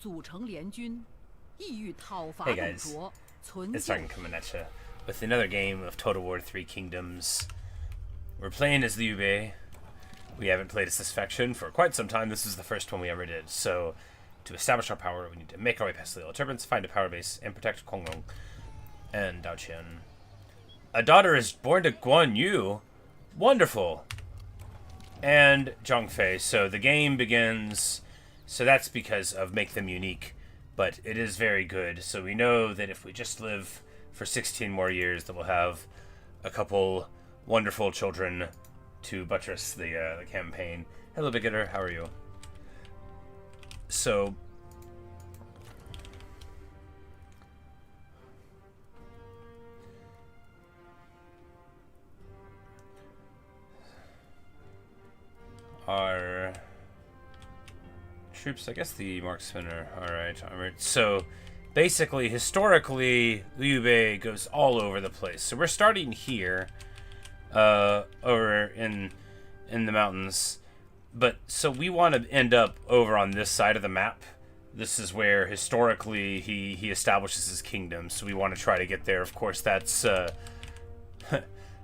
Hey guys, it's Sarkin coming at you with another game of Total War 3 Kingdoms. We're playing as Liu Bei. We haven't played as this faction for quite some time. This is the first one we ever did. So, to establish our power, we need to make our way past the Yellow Turbans, find a power base, and protect Konglong and Daoqian. A daughter is born to Guan Yu. Wonderful. And Zhang Fei. So the game begins. So that's because of Make Them Unique. But it is very good, so we know that if we just live for 16 more years, that we'll have a couple wonderful children to buttress the campaign. Hello, Beginner. How are you? So, our troops, I guess the marksmen are alright. So basically, historically, Liu Bei goes all over the place. So we're starting here, over in the mountains, but so we want to end up over on this side of the map. This is where historically he establishes his kingdom. So we want to try to get there. Of course, that's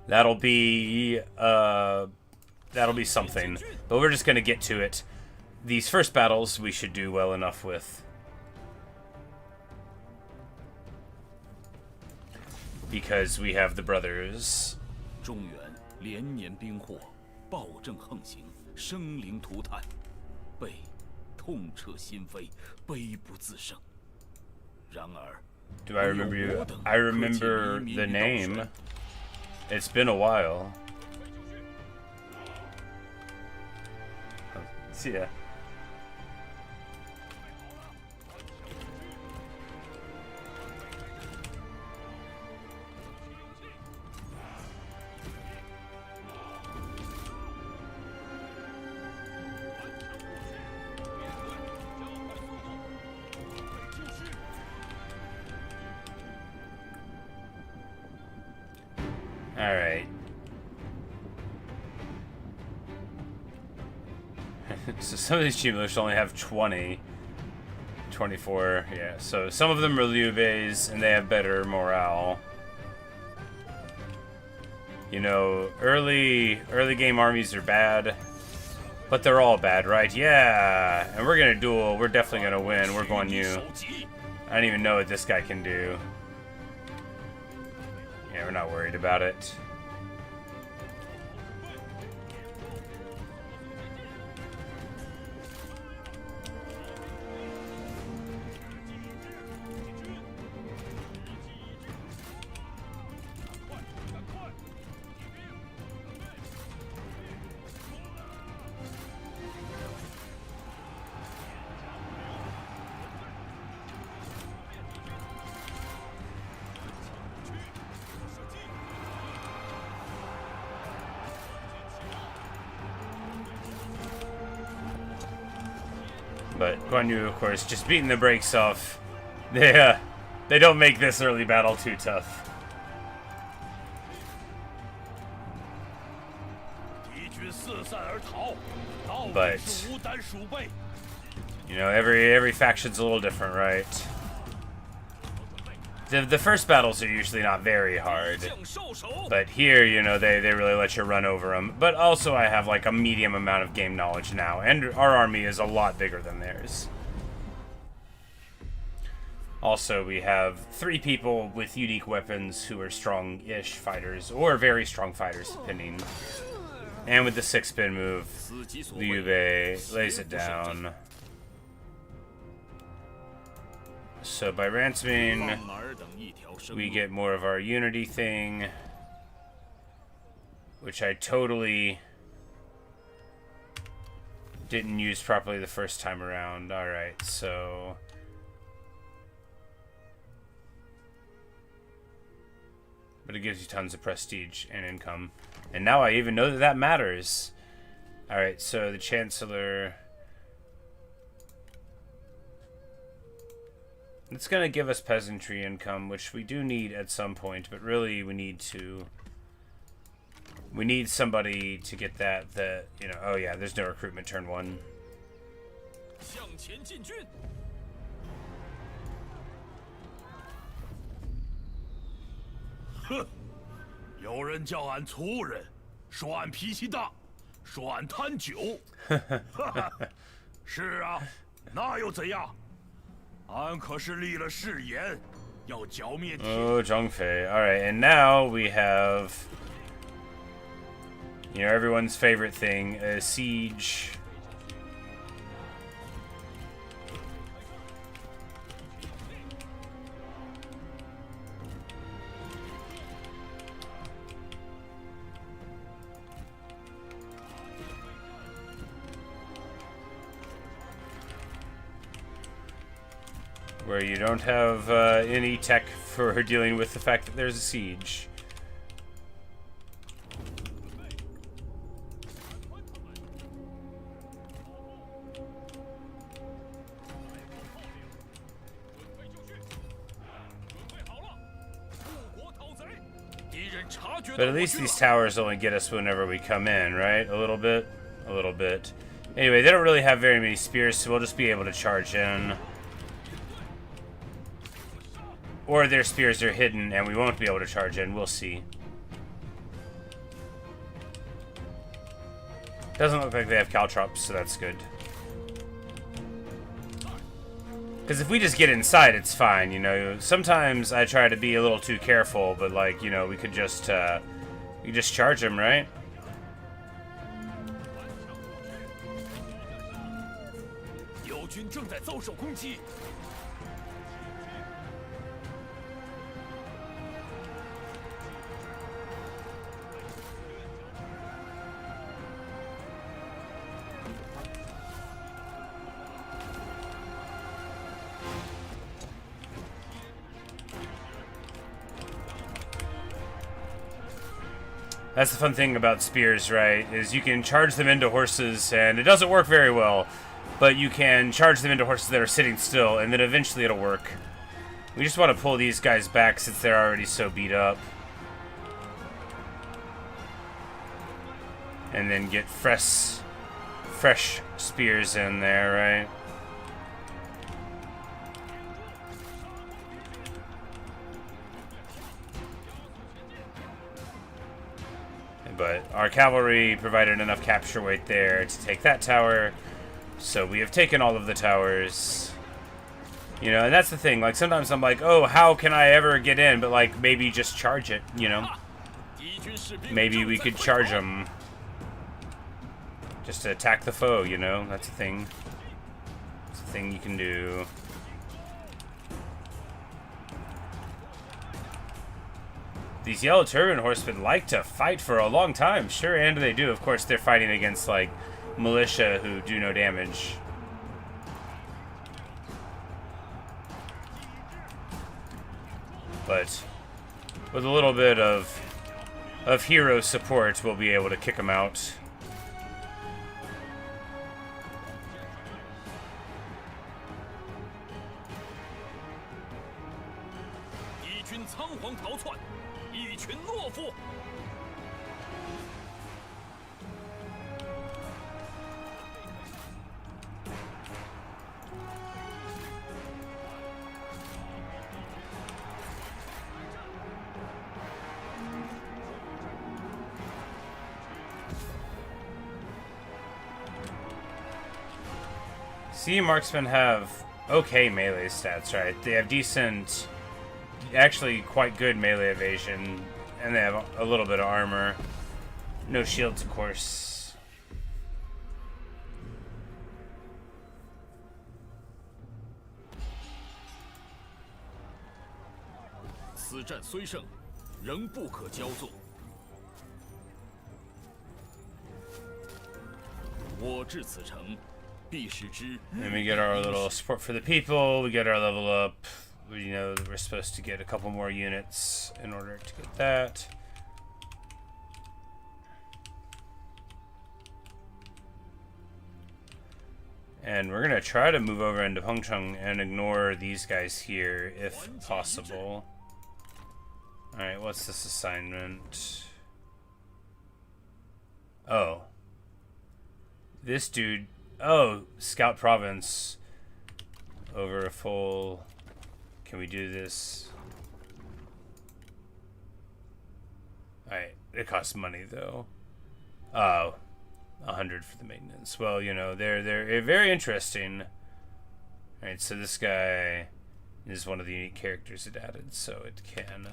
that'll be something. But we're just gonna get to it. These first battles we should do well enough with. Because we have the brothers. 中原连年兵祸，暴政横行，生灵涂炭，被痛彻心扉，悲不自胜。然而 Do I remember you? I remember the name. It's been a while. See ya. All right. So some of these chief militias only have 20. 24, yeah. So some of them are Liu Bei's, and they have better morale. You know, early game armies are bad, but they're all bad, right? Yeah, and we're gonna duel. We're definitely gonna win. We're going Yu. I don't even know what this guy can do. Yeah, we're not worried about it. But Guan Yu, of course, just beating the brakes off. They don't make this early battle too tough. But you know, every faction's a little different, right? The first battles are usually not very hard, but here, you know, they really let you run over them. But also I have like a medium amount of game knowledge now, and our army is a lot bigger than theirs. Also, we have 3 people with unique weapons who are strong-ish fighters, or very strong fighters, depending. And with the 6-spin move, Liu Bei lays it down. So by ransoming, we get more of our unity thing, which I totally didn't use properly the first time around. Alright, so but it gives you tons of prestige and income. And now I even know that that matters. Alright, so the Chancellor, it's going to give us peasantry income, which we do need at some point, but really we need somebody to get that, you know, oh yeah, there's no recruitment turn 1. 哼，有人叫俺粗人，说俺脾气大，说俺贪酒。是啊，那又怎样？俺可是立了誓言，要剿灭。Oh, Zhang Fei. All right, and now we have, you know, everyone's favorite thing, a siege. Where you don't have any tech for dealing with the fact that there's a siege. But at least these towers only get us whenever we come in, right? A little bit? A little bit. Anyway, they don't really have very many spears, so we'll just be able to charge in. Or their spears are hidden and we won't be able to charge in. We'll see. Doesn't look like they have caltrops, so that's good. Because if we just get inside, it's fine, you know. Sometimes I try to be a little too careful, but like, you know, we could just, charge them, right? That's the fun thing about spears, right? Is you can charge them into horses, and it doesn't work very well, but you can charge them into horses that are sitting still, and then eventually it'll work. We just want to pull these guys back since they're already so beat up. And then get fresh spears in there, right? But our cavalry provided enough capture weight there to take that tower. So we have taken all of the towers. You know, and that's the thing. Like, sometimes I'm like, oh, how can I ever get in? But, like, maybe just charge it, you know? Maybe we could charge them. Just to attack the foe, you know? That's a thing. It's a thing you can do. These Yellow Turban Horsemen like to fight for a long time. Sure, and they do. Of course, they're fighting against, like, militia who do no damage. But with a little bit of hero support, we'll be able to kick them out. See, marksmen have okay melee stats, right? They have decent, actually quite good melee evasion, and they have a little bit of armor. No shields, of course. And we get our little support for the people, we get our level up. You know, we're supposed to get a couple more units in order to get that. And we're gonna try to move over into Pengcheng and ignore these guys here if possible. Alright, what's this assignment? Oh. This dude... Oh, Scout Province. Over a full... Can we do this? Alright, it costs money though. Oh, 100 for the maintenance. Well, you know, they're very interesting. Alright, so this guy is one of the unique characters it added, so it can,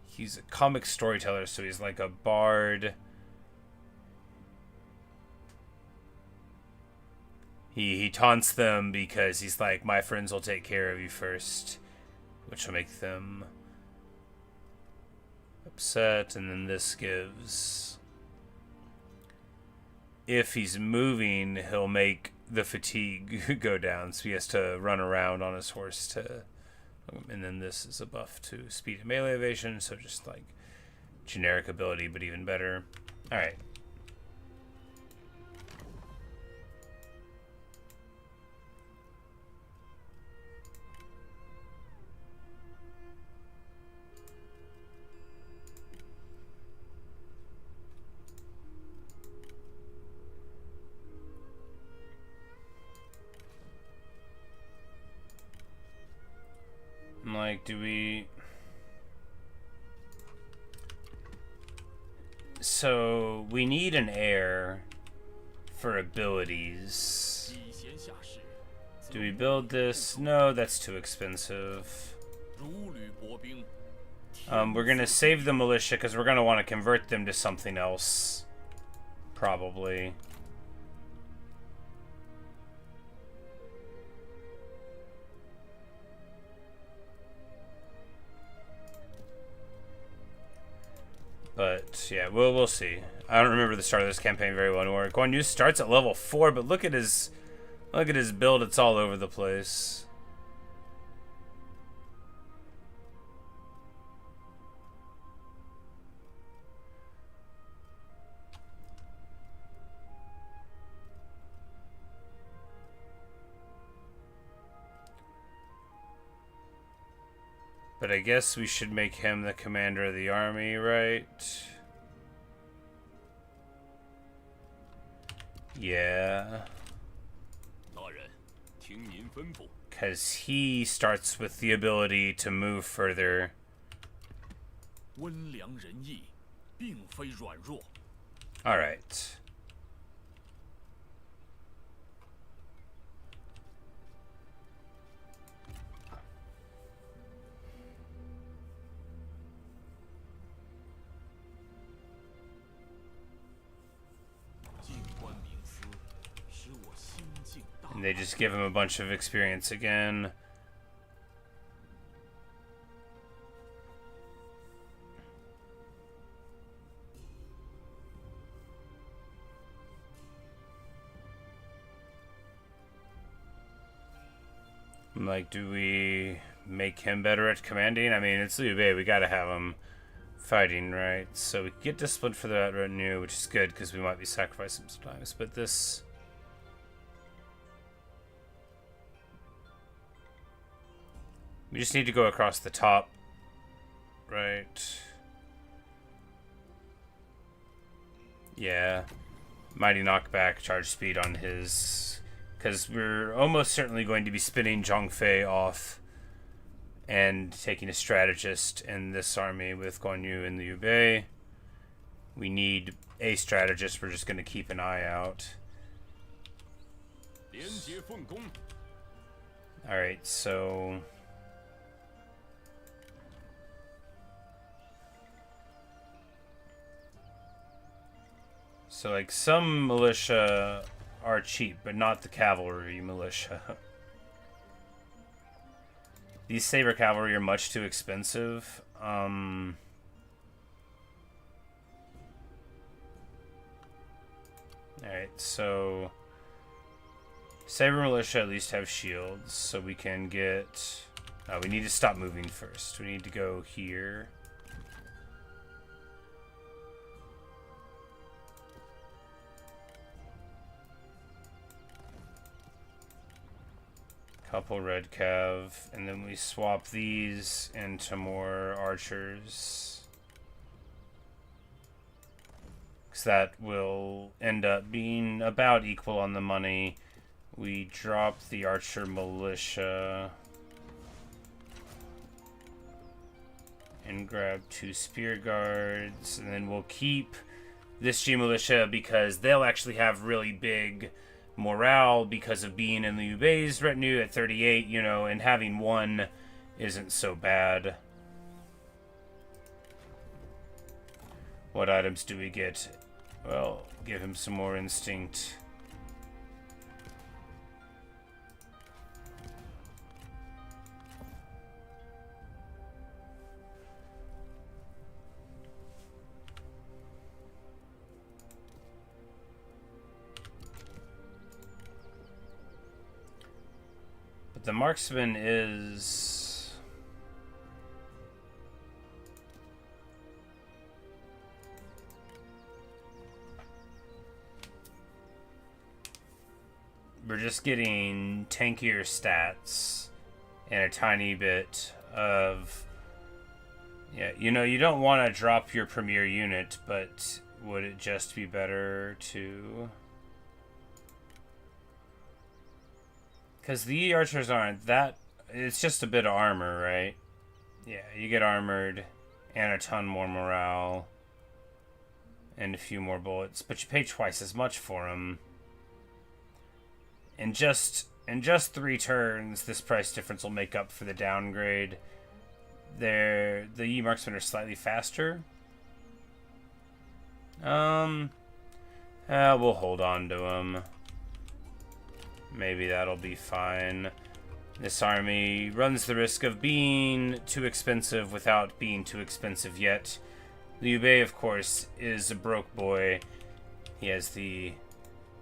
he's a comic storyteller, so he's like a bard. He taunts them because he's like, my friends will take care of you first, which will make them upset. And then this gives, if he's moving, he'll make the fatigue go down, so he has to run around on his horse to, and then this is a buff to speed and melee evasion, so just like generic ability, but even better. Alright. Like, do we... So, we need an heir for abilities. Do we build this? No, that's too expensive. We're gonna save the militia because we're gonna want to convert them to something else. Probably. But yeah, we'll see. I don't remember the start of this campaign very well anymore. Guan Yu starts at level 4, but look at his build. It's all over the place. But I guess we should make him the commander of the army, right? Yeah. Because he starts with the ability to move further. Alright. And they just give him a bunch of experience again. Like, do we make him better at commanding? I mean, it's Liu Bei. We gotta have him fighting, right? So we get disciplined for that retinue, which is good because we might be sacrificing sometimes. But this... We just need to go across the top, right? Yeah. Mighty knockback, charge speed on his... Because we're almost certainly going to be spinning Zhang Fei off and taking a strategist in this army with Guan Yu and Liu Bei. We need a strategist. We're just going to keep an eye out. Alright, so... So, like, some militia are cheap, but not the cavalry militia. These saber cavalry are much too expensive. Alright, so... Saber militia at least have shields, so we can get... we need to stop moving first. We need to go here. Couple red cav, and then we swap these into more archers. Because that will end up being about equal on the money. We drop the archer militia. and grab 2 spear guards, and then we'll keep this G militia because they'll actually have really big morale because of being in Liu Bei's retinue at 38, you know, and having 1 isn't so bad. What items do we get? Well, give him some more instinct. But the marksman is... We're just getting tankier stats and a tiny bit of... Yeah, you know, you don't want to drop your premier unit, but would it just be better to... Because the archers aren't that... It's just a bit of armor, right? Yeah, you get armored and a ton more morale and a few more bullets, but you pay twice as much for them. In just 3 turns, this price difference will make up for the downgrade. The Yi marksmen are slightly faster. We'll hold on to them. Maybe that'll be fine. This army runs the risk of being too expensive without being too expensive yet. Liu Bei, of course, is a broke boy. He has the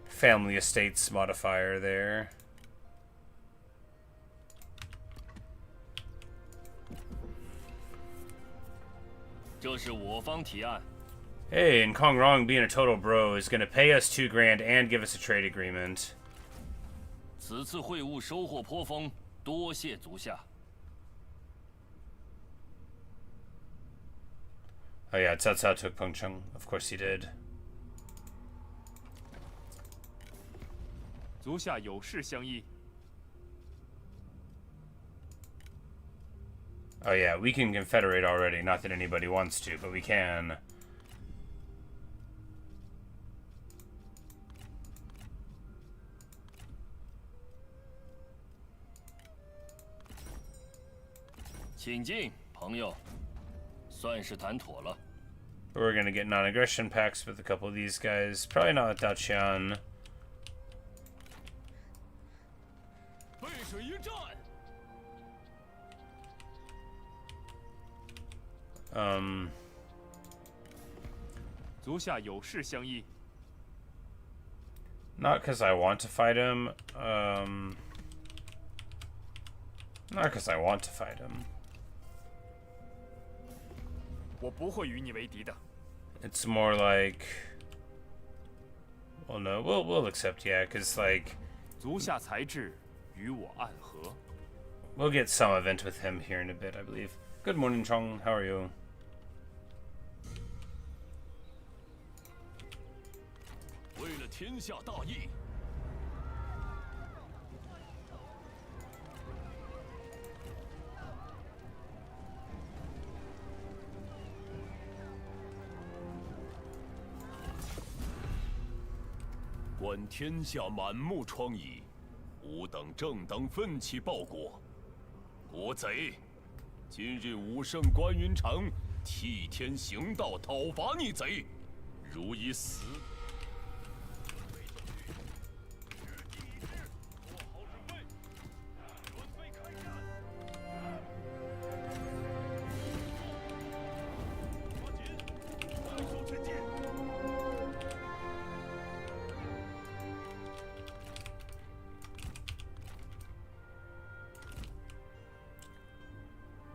family estates modifier there. Hey, and Kong Rong, being a total bro, is going to pay us $2 grand and give us a trade agreement. Oh yeah, Cao Cao took Pengcheng. Of course he did. Oh yeah, we can confederate already. Not that anybody wants to, but we can. We're gonna get non-aggression pacts with a couple of these guys. Probably not with Daqian. Not because I want to fight him. Not because I want to fight him. It's more like... Well, no, we'll accept, yeah, because, like... We'll get some event with him here in a bit, I believe. Good morning, Chong. How are you?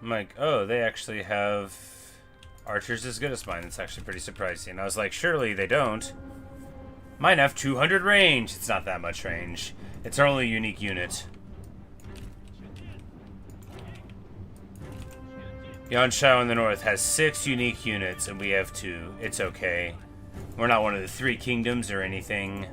I'm like, oh, they actually have archers as good as mine. It's actually pretty surprising. I was like, surely they don't. Mine have 200 range. It's not that much range. It's our only unique unit. Yanshao in the north has 6 unique units, and we have 2. It's okay. We're not one of the 3 kingdoms or anything.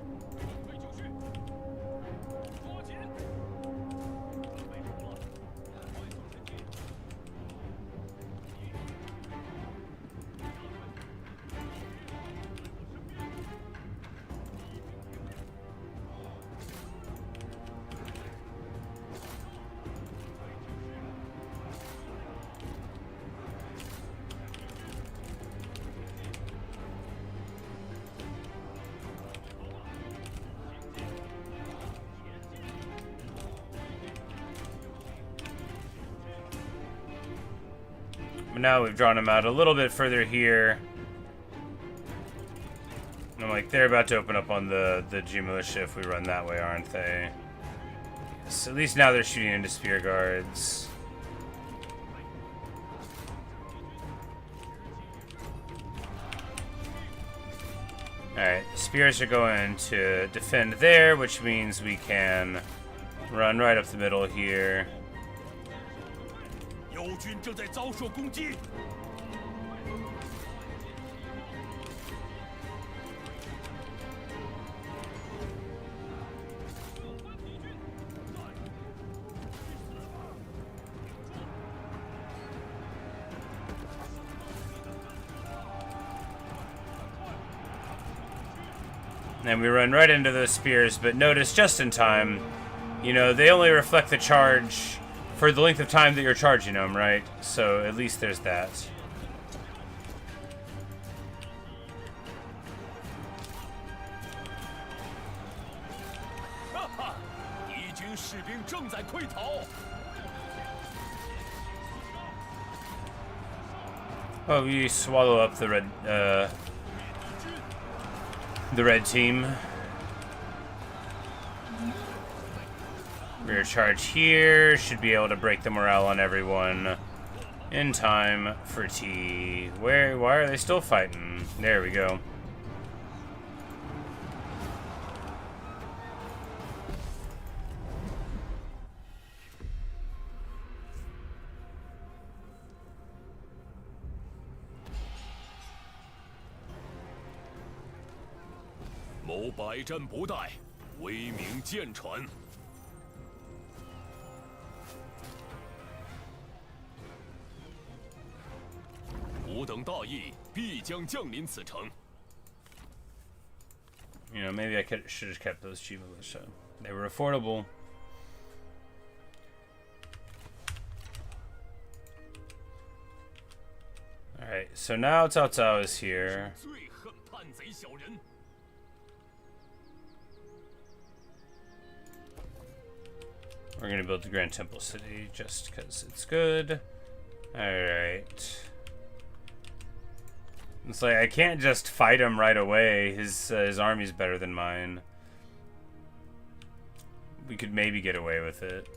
But now we've drawn them out a little bit further here. And I'm like, they're about to open up on the G militia if we run that way, aren't they? So at least now they're shooting into spear guards. Alright, spears are going to defend there, which means we can run right up the middle here. And we run right into those spears, but notice just in time, you know, they only reflect the charge for the length of time that you're charging them, right? So at least there's that. Oh, we swallow up the red team. Rear charge here should be able to break the morale on everyone in time for tea. Why are they still fighting? There we go.谋百战不殆，威名渐传。吾等大义必将降临此城。You know, maybe I should have kept those G militia. They were affordable. Alright, so now Cao Cao is here. We're gonna build the Grand Temple City just because it's good. Alright. It's like I can't just fight him right away. His army's better than mine. We could maybe get away with it.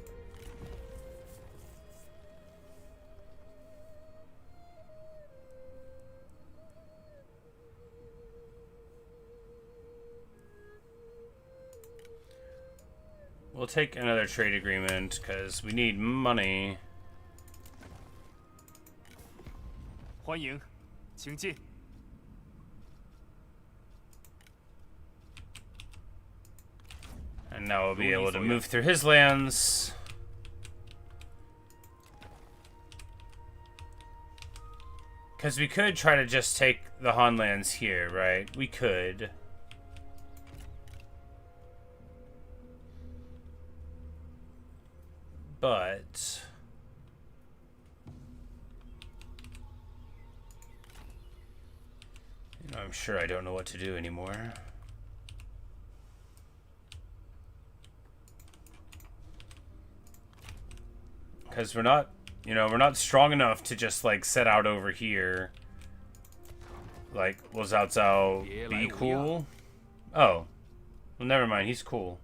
We'll take another trade agreement because we need money. 欢迎，请进。 And now we'll be able to move through his lands. Because we could try to just take the Han lands here, right? We could. But you know, I'm sure I don't know what to do anymore. Because we're not, you know, we're not strong enough to just like set out over here. Like, will Cao Cao be cool? Oh, well, never mind. He's cool.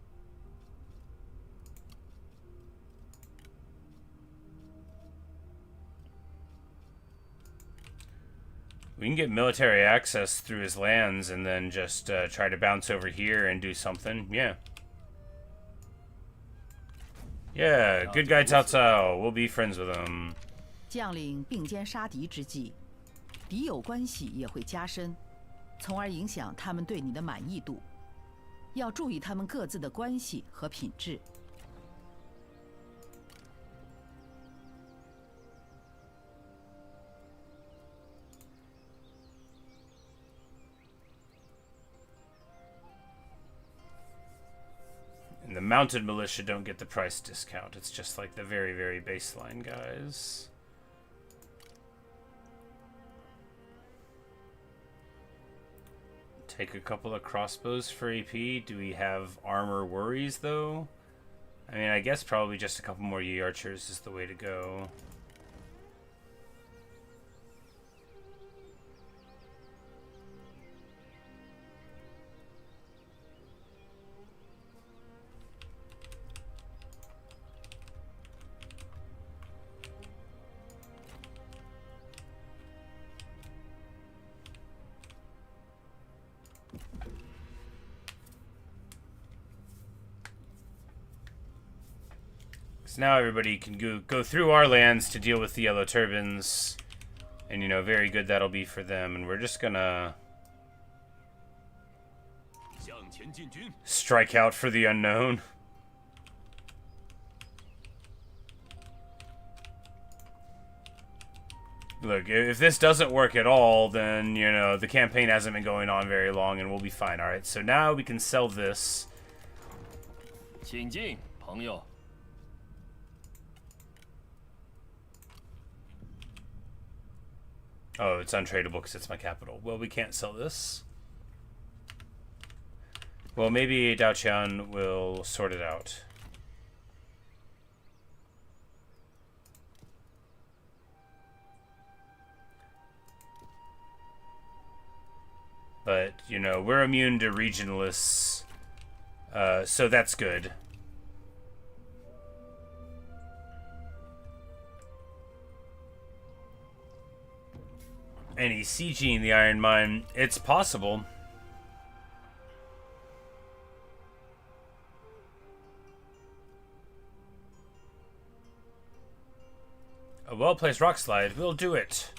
We can get military access through his lands and then just try to bounce over here and do something. Yeah. Yeah, good guy Cao Cao. We'll be friends with him. 将领并肩杀敌之际，敌友关系也会加深，从而影响他们对你的满意度。要注意他们各自的关系和品质。 And the mounted militia don't get the price discount. It's just like the very, very baseline guys. Take a couple of crossbows for AP. Do we have armor worries, though? I mean, I guess probably just a couple more Yi archers is the way to go. Because now everybody can go through our lands to deal with the Yellow Turbans. And, you know, very good that'll be for them. And we're just gonna strike out for the unknown. Look, if this doesn't work at all, then, you know, the campaign hasn't been going on very long and we'll be fine. Alright, so now we can sell this. 请进，朋友。 Oh, it's untradeable because it's my capital. Well, we can't sell this. Well, maybe Dao Qian will sort it out. But, you know, we're immune to regionalists, so that's good. And he's sieging the Iron Mine. It's possible. A well-placed rock slide will do it.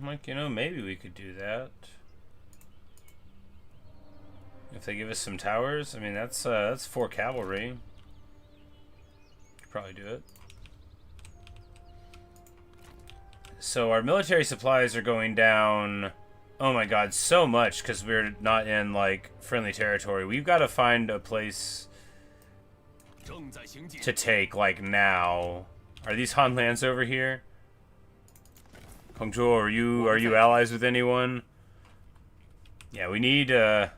I'm like, you know, maybe we could do that. If they give us some towers, I mean, that's 4 cavalry. Could probably do it. So our military supplies are going down, oh my god, so much because we're not in, like, friendly territory. We've got to find a place to take, like, now. Are these Han lands over here? Hongzhou, are you allies with anyone? Yeah, we need, So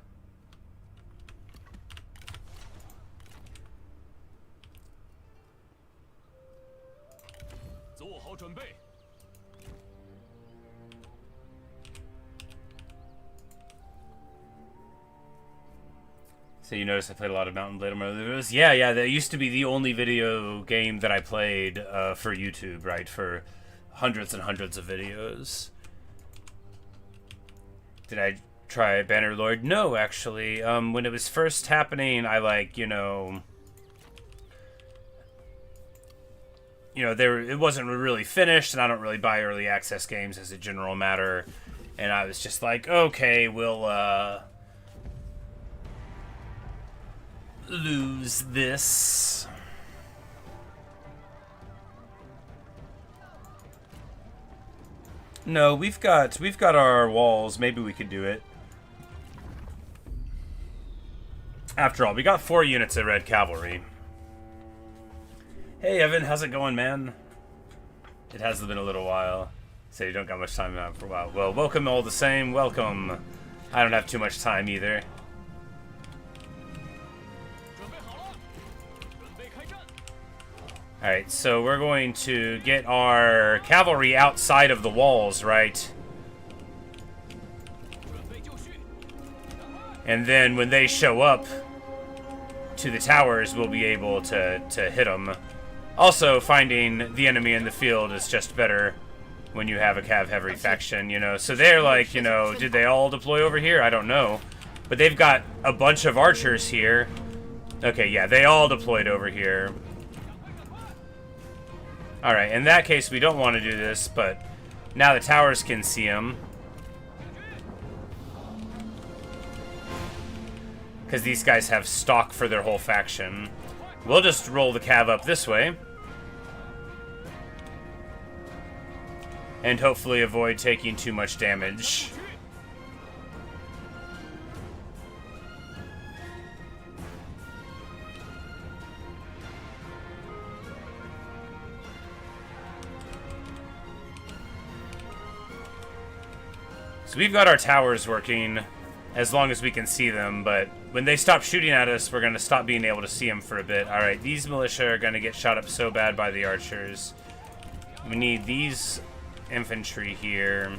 you notice I played a lot of Mountain Blade on my other videos? Yeah, that used to be the only video game that I played for YouTube, right? For hundreds and hundreds of videos. Did I try Bannerlord? No, actually. When it was first happening, I it wasn't really finished, and I don't really buy early access games as a general matter. And I was just like, okay, we'll lose this. No, we've got our walls. Maybe we could do it. After all, we got 4 units of Red Cavalry. Hey Evan, how's it going, man? It has been a little while. So you don't got much time out for a while. Well, welcome all the same. Welcome. I don't have too much time either. Alright, so we're going to get our cavalry outside of the walls, right? And then when they show up to the towers, we'll be able to hit them. Also, finding the enemy in the field is just better when you have a cav-heavy faction, you know? So they're like, you know, did they all deploy over here? I don't know. But they've got a bunch of archers here. Okay, yeah, they all deployed over here. Alright, in that case, we don't want to do this, but now the towers can see them. Because these guys have stock for their whole faction. We'll just roll the cav up this way. And hopefully avoid taking too much damage. So we've got our towers working as long as we can see them, but when they stop shooting at us, we're going to stop being able to see them for a bit. Alright, these militia are going to get shot up so bad by the archers. We need these infantry here.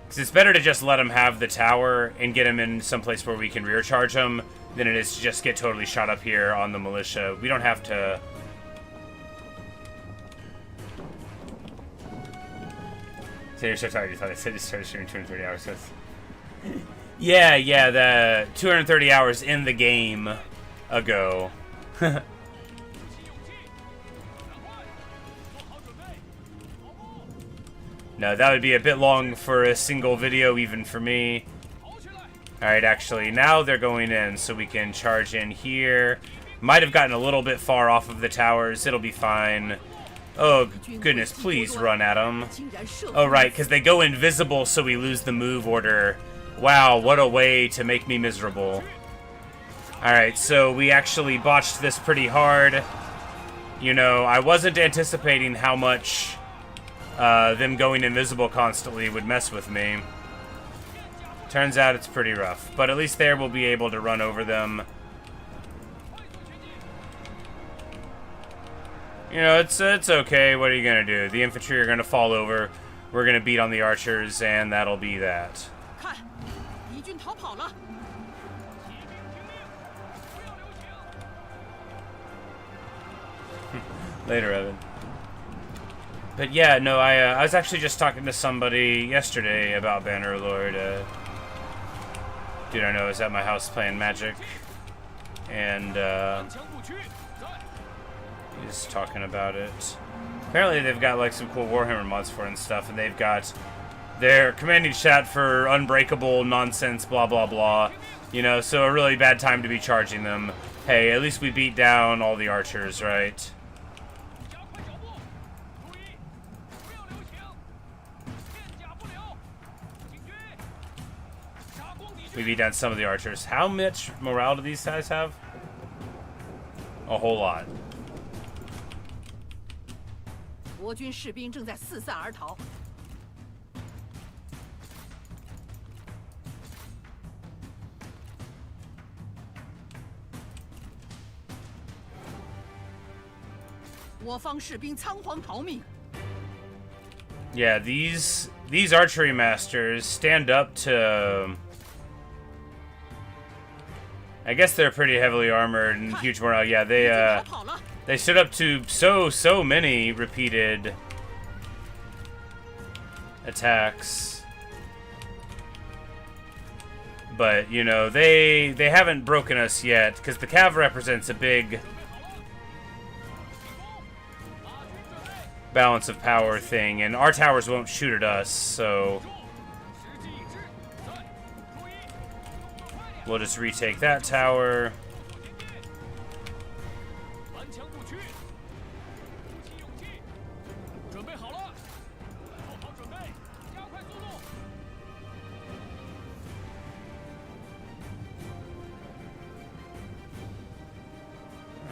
Because it's better to just let them have the tower and get them in someplace where we can rear charge them than it is to just get totally shot up here on the militia. We don't have to... So you're so tired, you thought I said you started streaming 230 hours. So yeah, the 230 hours in the game ago. No, that would be a bit long for a single video, even for me. Alright, actually, now they're going in, so we can charge in here. Might have gotten a little bit far off of the towers. It'll be fine. Oh, goodness, please run at them. Oh, right, because they go invisible, so we lose the move order. Wow, what a way to make me miserable. Alright, so we actually botched this pretty hard. You know, I wasn't anticipating how much them going invisible constantly would mess with me. Turns out it's pretty rough. But at least there we'll be able to run over them. You know, it's okay. What are you going to do? The infantry are going to fall over. We're going to beat on the archers, and that'll be that. Later, Evan. But yeah, no, I was actually just talking to somebody yesterday about Bannerlord. Dude I know is at my house playing Magic. And he's talking about it. Apparently they've got like some cool Warhammer mods for it and stuff, and they've got their commanding chat for unbreakable nonsense, blah blah blah. You know, so a really bad time to be charging them. Hey, at least we beat down all the archers, right? We beat down some of the archers. How much morale do these guys have? A whole lot. 国军士兵正在四散而逃。我方士兵仓皇逃命。 Yeah, these archery masters stand up to... I guess they're pretty heavily armored and huge morale. Yeah, they stood up to so many repeated attacks. But, you know, they haven't broken us yet, because the Cav represents a big balance of power thing, and our towers won't shoot at us, so we'll just retake that tower.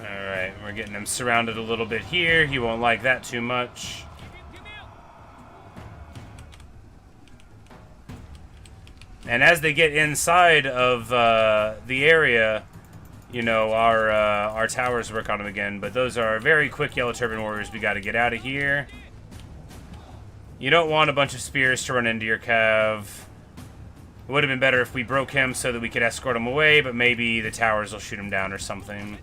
Alright, we're getting him surrounded a little bit here. He won't like that too much. And as they get inside of the area, you know, our towers work on them again. But those are very quick Yellow Turban warriors. We got to get out of here. You don't want a bunch of spears to run into your cav. It would have been better if we broke him so that we could escort him away, but maybe the towers will shoot him down or something.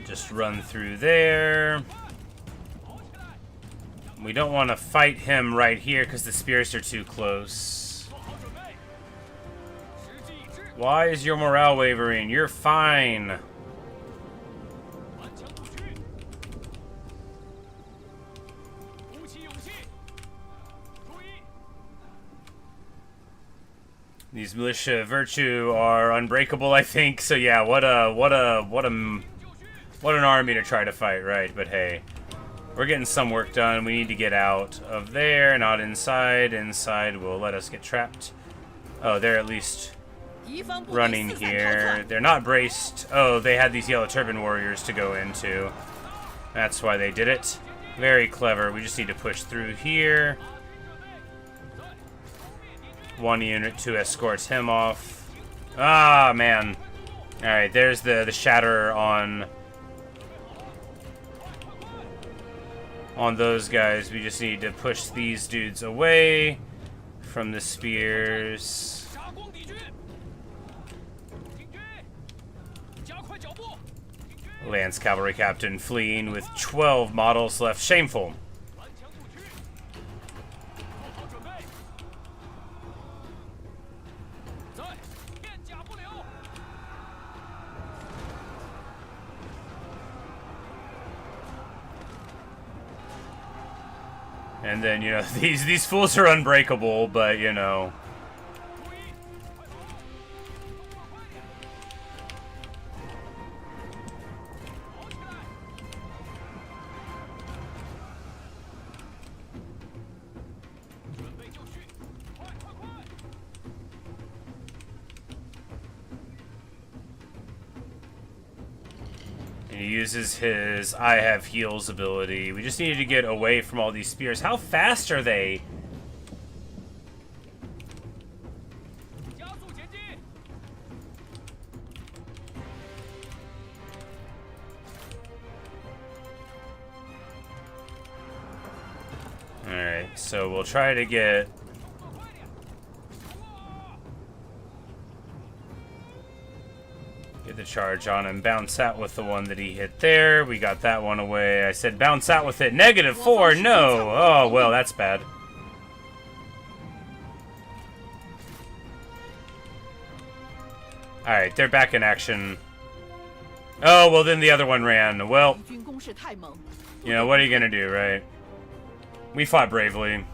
Just run through there. We don't want to fight him right here because the spears are too close. Why is your morale wavering? You're fine. These militia virtue are unbreakable, I think. So yeah, what an army to try to fight, right? But hey, we're getting some work done. We need to get out of there, not inside. Inside will let us get trapped. Oh, they're at least running here. They're not braced. Oh, they had these Yellow Turban warriors to go into. That's why they did it. Very clever. We just need to push through here. One unit to escort him off. Ah, man. Alright, there's the shatter on those guys. We just need to push these dudes away from the spears. Lance Cavalry Captain fleeing with 12 models left. Shameful. And then, you know, these fools are unbreakable, but, you know. He uses his I have heals ability. We just needed to get away from all these spears. How fast are they? Alright, so we'll try to get... the charge on him. Bounce out with the one that he hit there. We got that one away. I said bounce out with it. -4. No. Oh, well, that's bad. Alright, they're back in action. Oh, well, then the other one ran. Well, you know, what are you gonna do, right? We fought bravely.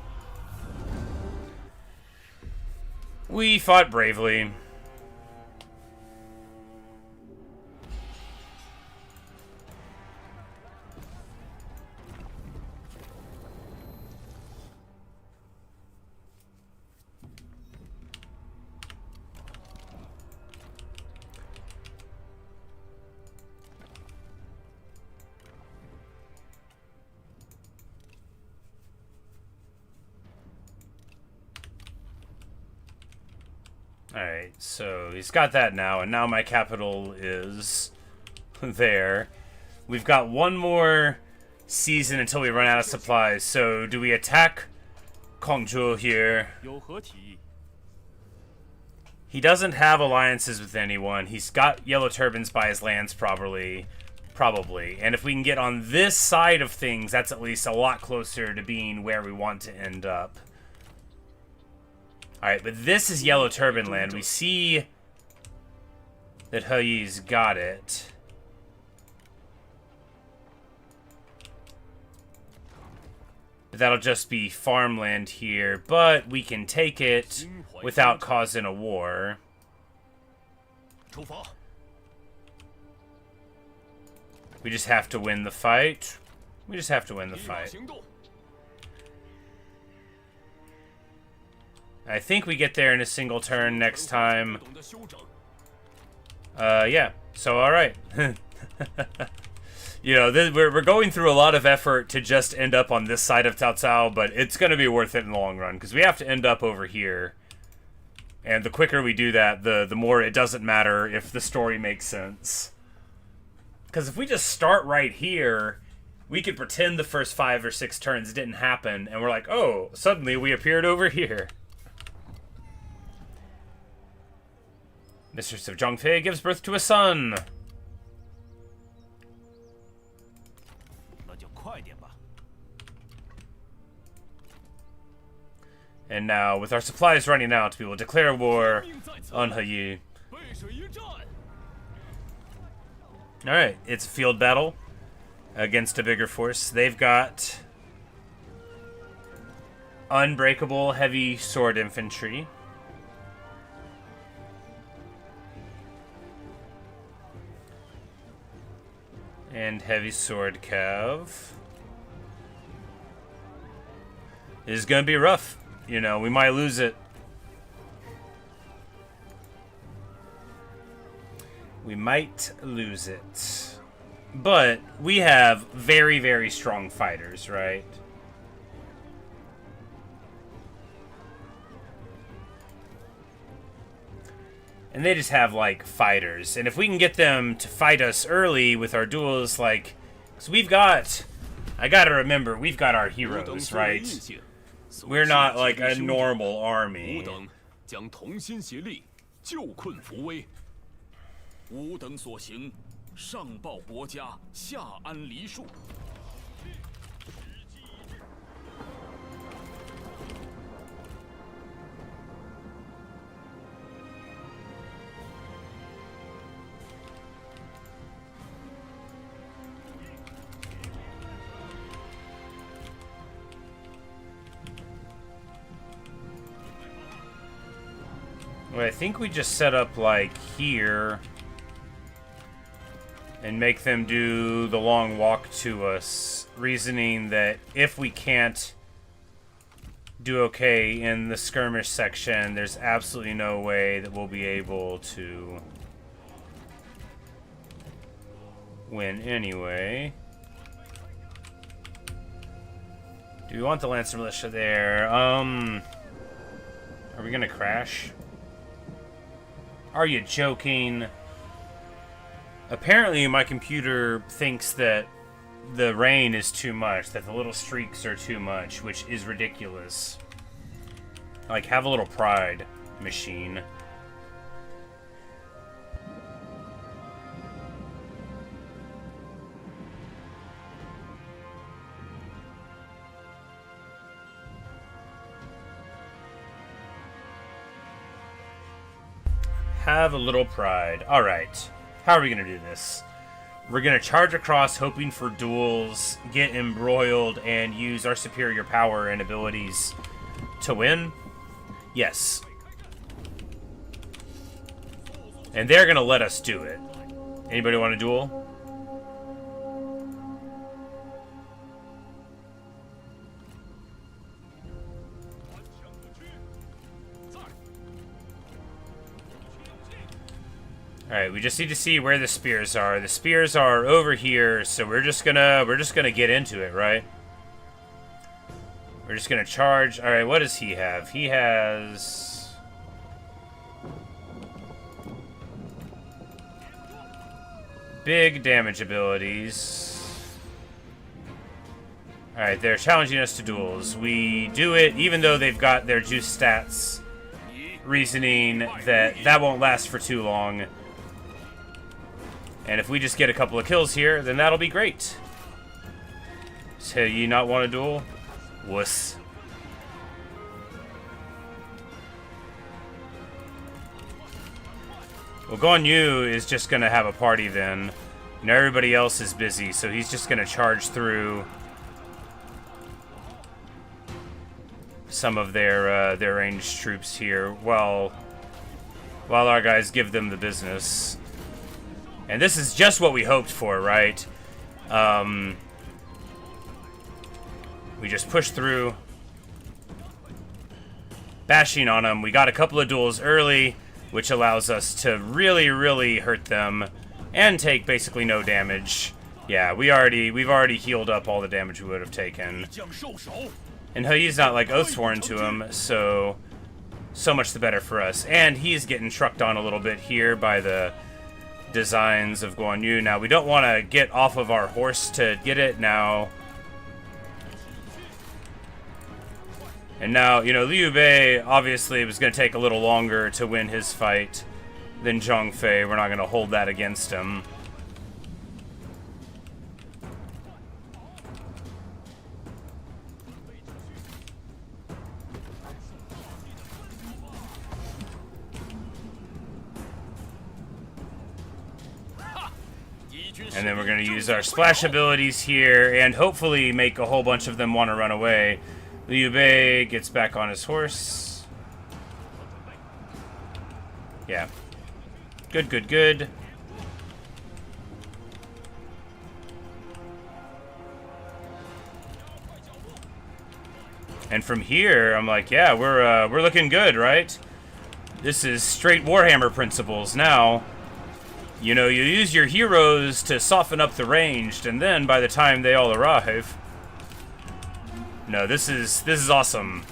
We fought bravely. Alright, so he's got that now, and now my capital is there. We've got one more season until we run out of supplies, so do we attack Kongzhou here? He doesn't have alliances with anyone. He's got yellow turbans by his lands probably. And if we can get on this side of things, that's at least a lot closer to being where we want to end up. Alright, but this is Yellow Turban land. We see that He Yi's got it. That'll just be farmland here, but we can take it without causing a war. We just have to win the fight. We just have to win the fight. I think we get there in a single turn next time. Yeah. So, alright. You know, we're going through a lot of effort to just end up on this side of Cao Cao, but it's going to be worth it in the long run, because we have to end up over here. And the quicker we do that, the more it doesn't matter if the story makes sense. Because if we just start right here, we could pretend the first 5 or 6 turns didn't happen, and we're like, oh, suddenly we appeared over here. Mistress of Zhongfei gives birth to a son. And now, with our supplies running out, we will declare war on He Yi. Alright, it's a field battle against a bigger force. They've got unbreakable heavy sword infantry. And heavy sword cav. This is gonna be rough. You know, we might lose it. We might lose it. But we have very, very strong fighters, right? And they just have, like, fighters. And if we can get them to fight us early with our duels, like... Because we've got... I gotta remember, we've got our heroes, right? We're not, like, a normal army. 将同心协力，救困扶危。吾等所行，上报国家，下安黎庶。 Well, I think we just set up, like, here and make them do the long walk to us, reasoning that if we can't do okay in the skirmish section, there's absolutely no way that we'll be able to win anyway. Do we want the Lancer Militia there? Are we gonna crash? Are you joking? Apparently my computer thinks that the rain is too much, that the little streaks are too much, which is ridiculous. Like, have a little pride, machine. Have a little pride. Alright. How are we going to do this? We're going to charge across, hoping for duels, get embroiled, and use our superior power and abilities to win? Yes. And they're going to let us do it. Anybody want a duel? Alright, we just need to see where the spears are. The spears are over here, so we're just gonna get into it, right? We're just gonna charge. Alright, what does he have? He has big damage abilities. Alright, they're challenging us to duels. We do it even though they've got their juice stats, reasoning that that won't last for too long. And if we just get a couple of kills here, then that'll be great. So you not want a duel? Wuss. Well, Guan Yu is just going to have a party then. And everybody else is busy, so he's just going to charge through some of their ranged troops here while our guys give them the business. And this is just what we hoped for, right? We just push through, bashing on them. We got a couple of duels early, which allows us to really, really hurt them and take basically no damage. Yeah, we've already healed up all the damage we would have taken. And he's not like Oathsworn to him, so much the better for us. And he's getting trucked on a little bit here by the designs of Guan Yu. Now, we don't want to get off of our horse to get it now. And now, you know, Liu Bei obviously was going to take a little longer to win his fight than Zhang Fei. We're not going to hold that against him. And then we're going to use our splash abilities here and hopefully make a whole bunch of them want to run away. Liu Bei gets back on his horse. Yeah. Good, good, good. And from here, I'm like, yeah, we're looking good, right? This is straight Warhammer principles now. You know, you use your heroes to soften up the ranged, and then by the time they all arrive... No, this is awesome.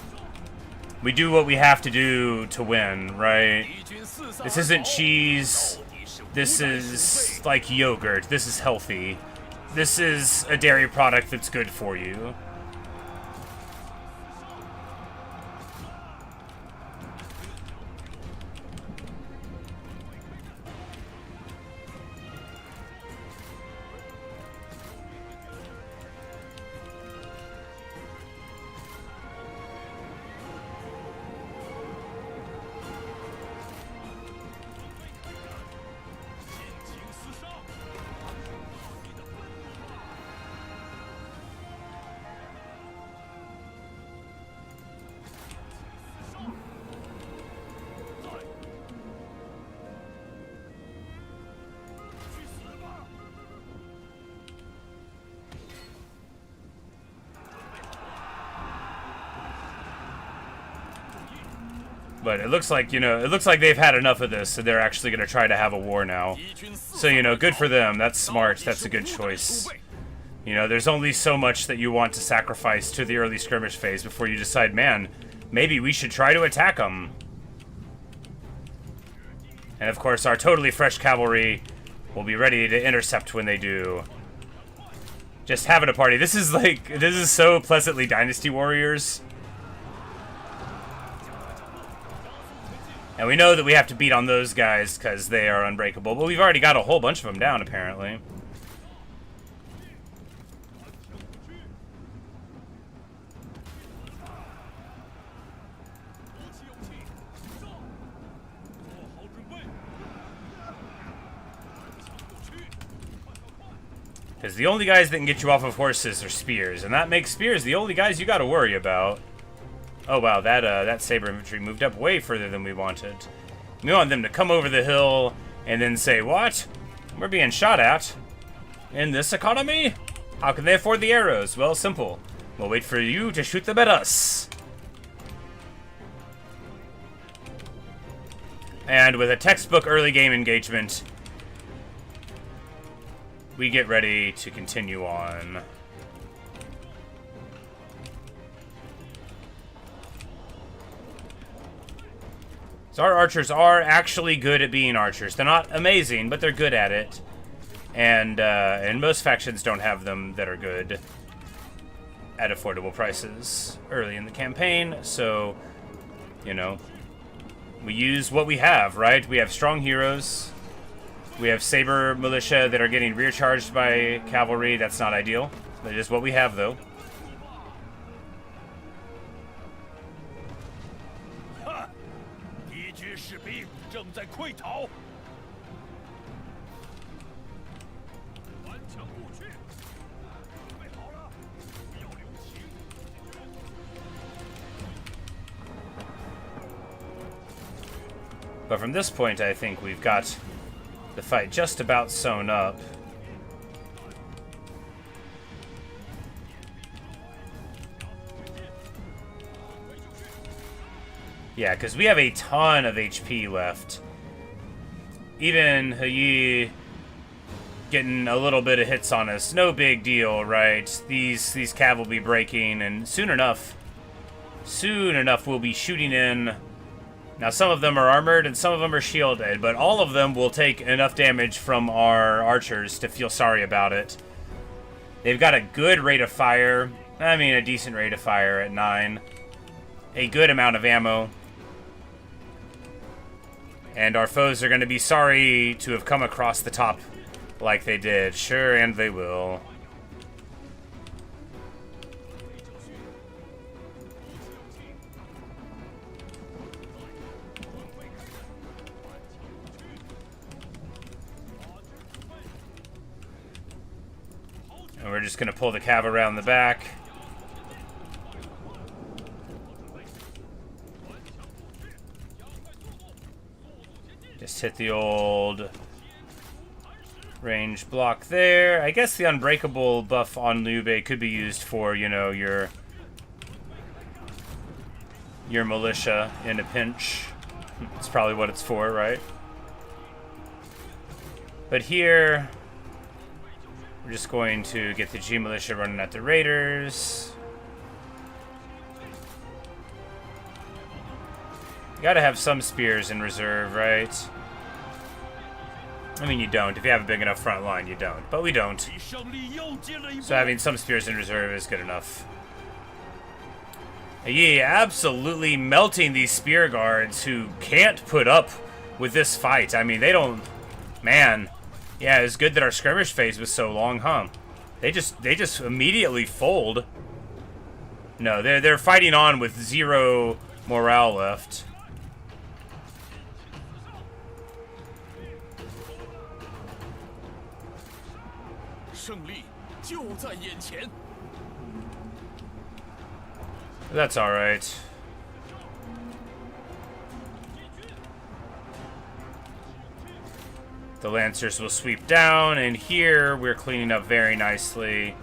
We do what we have to do to win, right? This isn't cheese. This is like yogurt. This is healthy. This is a dairy product that's good for you. But it looks like, you know, it looks like they've had enough of this, so they're actually going to try to have a war now. So, you know, good for them. That's smart. That's a good choice. You know, there's only so much that you want to sacrifice to the early skirmish phase before you decide, man, maybe we should try to attack them. And of course, our totally fresh cavalry will be ready to intercept when they do. Just having a party. This is like, this is so pleasantly Dynasty Warriors. And we know that we have to beat on those guys because they are unbreakable, but we've already got a whole bunch of them down, apparently. Because the only guys that can get you off of horses are spears, and that makes spears the only guys you got to worry about. Oh wow, that saber infantry moved up way further than we wanted. We want them to come over the hill and then say, what? We're being shot at? In this economy? How can they afford the arrows? Well, simple. We'll wait for you to shoot them at us. And with a textbook early game engagement, we get ready to continue on. So our archers are actually good at being archers. They're not amazing, but they're good at it. And most factions don't have them that are good at affordable prices early in the campaign. So, you know, we use what we have, right? We have strong heroes. We have saber militia that are getting rear charged by cavalry. That's not ideal. That is what we have, though. But from this point, I think we've got the fight just about sewn up. Yeah, because we have a ton of HP left. Even He getting a little bit of hits on us, no big deal, right? These cav will be breaking, and soon enough we'll be shooting in. Now, some of them are armored and some of them are shielded, but all of them will take enough damage from our archers to feel sorry about it. They've got a good rate of fire. I mean, a decent rate of fire at 9. A good amount of ammo. And our foes are going to be sorry to have come across the top like they did. Sure, and they will. And we're just going to pull the cav around the back. Just hit the old range block there. I guess the unbreakable buff on Liu Bei could be used for, you know, your militia in a pinch. That's probably what it's for, right? But here, we're just going to get the G militia running at the raiders. You gotta have some spears in reserve, right? I mean, you don't. If you have a big enough front line, you don't. But we don't. So having some spears in reserve is good enough. Yi absolutely melting these spear guards who can't put up with this fight. I mean, they don't... Man. Yeah, it's good that our skirmish phase was so long, huh? They just immediately fold. No, they're fighting on with 0 morale left. That's all right. The Lancers will sweep down, and here we're cleaning up very nicely.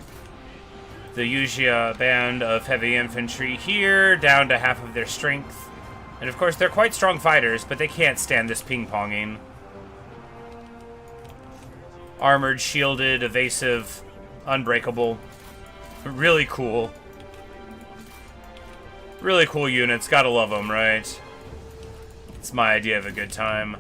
The Yujia band of heavy infantry here, down to half of their strength. And of course, they're quite strong fighters, but they can't stand this ping-ponging. Armored, shielded, evasive, unbreakable. Really cool. Really cool units. Gotta love them, right? It's my idea of a good time.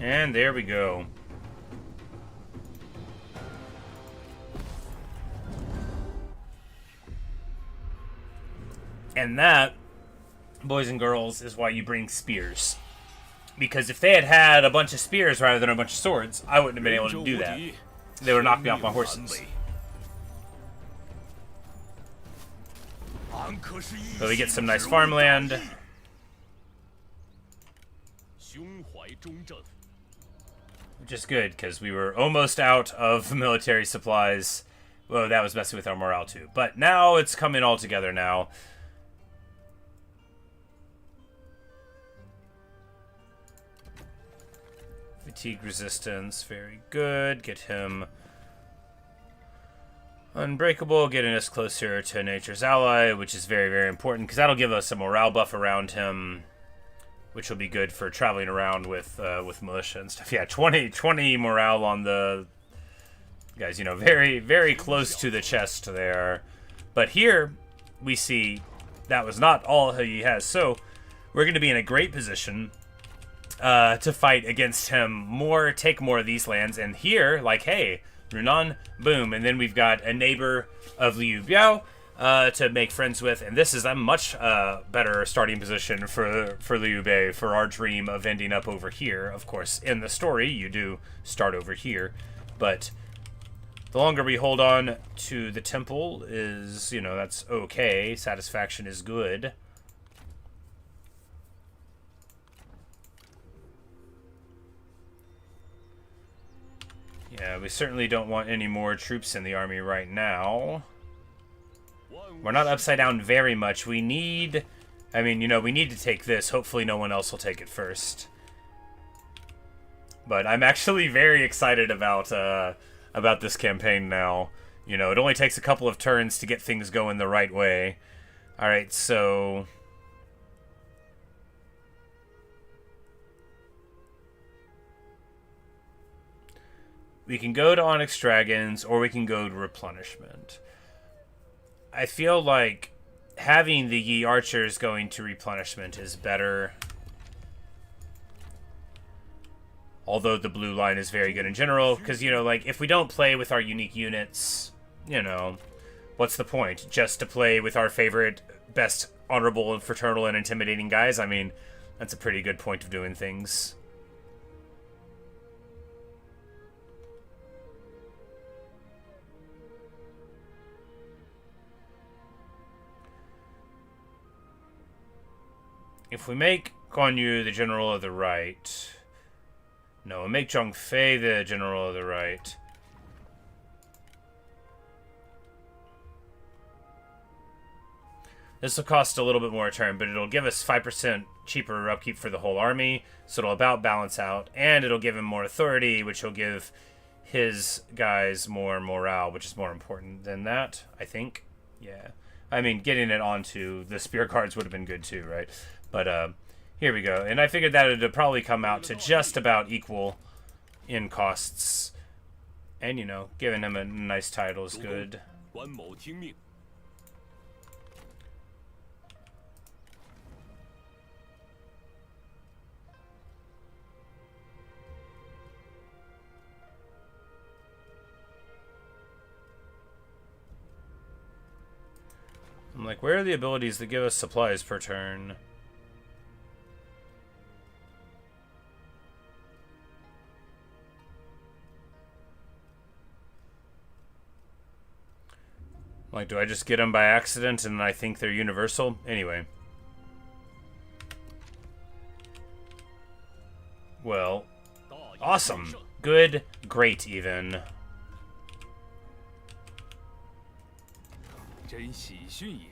And there we go. And that, boys and girls, is why you bring spears. Because if they had had a bunch of spears rather than a bunch of swords, I wouldn't have been able to do that. They would knock me off my horses. So we get some nice farmland. Which is good, because we were almost out of military supplies. Well, that was messing with our morale too. But now it's coming all together now. Fatigue resistance, very good. Get him unbreakable, getting us closer to Nature's Ally, which is very, very important, because that'll give us a morale buff around him, which will be good for traveling around with militia and stuff. Yeah, 20 morale on the guys, you know, very, very close to the chest there. But here, we see that was not all he has. So, we're going to be in a great position to fight against him take more of these lands. And here, like, hey, Runan, boom. And then we've got a neighbor of Liu Biao to make friends with, and this is a much better starting position for Liu Bei, for our dream of ending up over here. Of course, in the story, you do start over here, but the longer we hold on to the temple is, you know, that's okay. Satisfaction is good. Yeah, we certainly don't want any more troops in the army right now. We're not upside down very much. We need... I mean, you know, we need to take this. Hopefully no one else will take it first. But I'm actually very excited about this campaign now. You know, it only takes a couple of turns to get things going the right way. Alright, so... we can go to Onyx Dragons, or we can go to Replenishment. I feel like having the Yi Archers going to Replenishment is better. Although the blue line is very good in general, because, you know, like, if we don't play with our unique units, you know, what's the point? Just to play with our favorite, best, honorable, and fraternal, and intimidating guys? I mean, that's a pretty good point of doing things. If we make Guan Yu the general of the right... No, we'll make Zhang Fei the general of the right. This will cost a little bit more a turn, but it'll give us 5% cheaper upkeep for the whole army, so it'll about balance out, and it'll give him more authority, which will give his guys more morale, which is more important than that, I think. Yeah. I mean, getting it onto the spear cards would have been good too, right? But here we go. And I figured that it would probably come out to just about equal in costs. And, you know, giving him a nice title is good. I'm like, where are the abilities that give us supplies per turn? Like, do I just get them by accident and I think they're universal? Anyway. Well, awesome. Good. Great, even. 真喜讯也。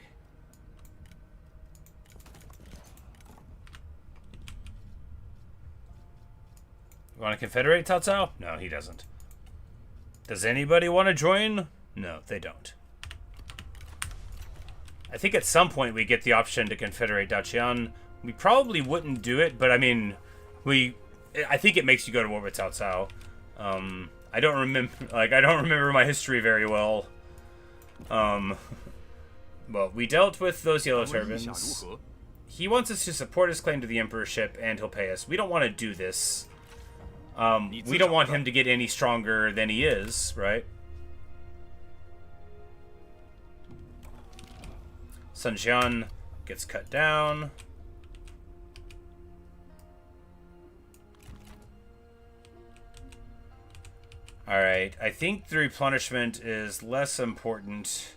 Want to confederate Cao Cao? No, he doesn't. Does anybody want to join? No, they don't. I think at some point we get the option to confederate Dacian. We probably wouldn't do it, but I mean, I think it makes you go to war with Cao Cao. I don't remember my history very well. Well, we dealt with those yellow turbans. He wants us to support his claim to the emperorship, and he'll pay us. We don't want to do this. We don't want him to get any stronger than he is, right? Sun Jian gets cut down. Alright, I think the replenishment is less important.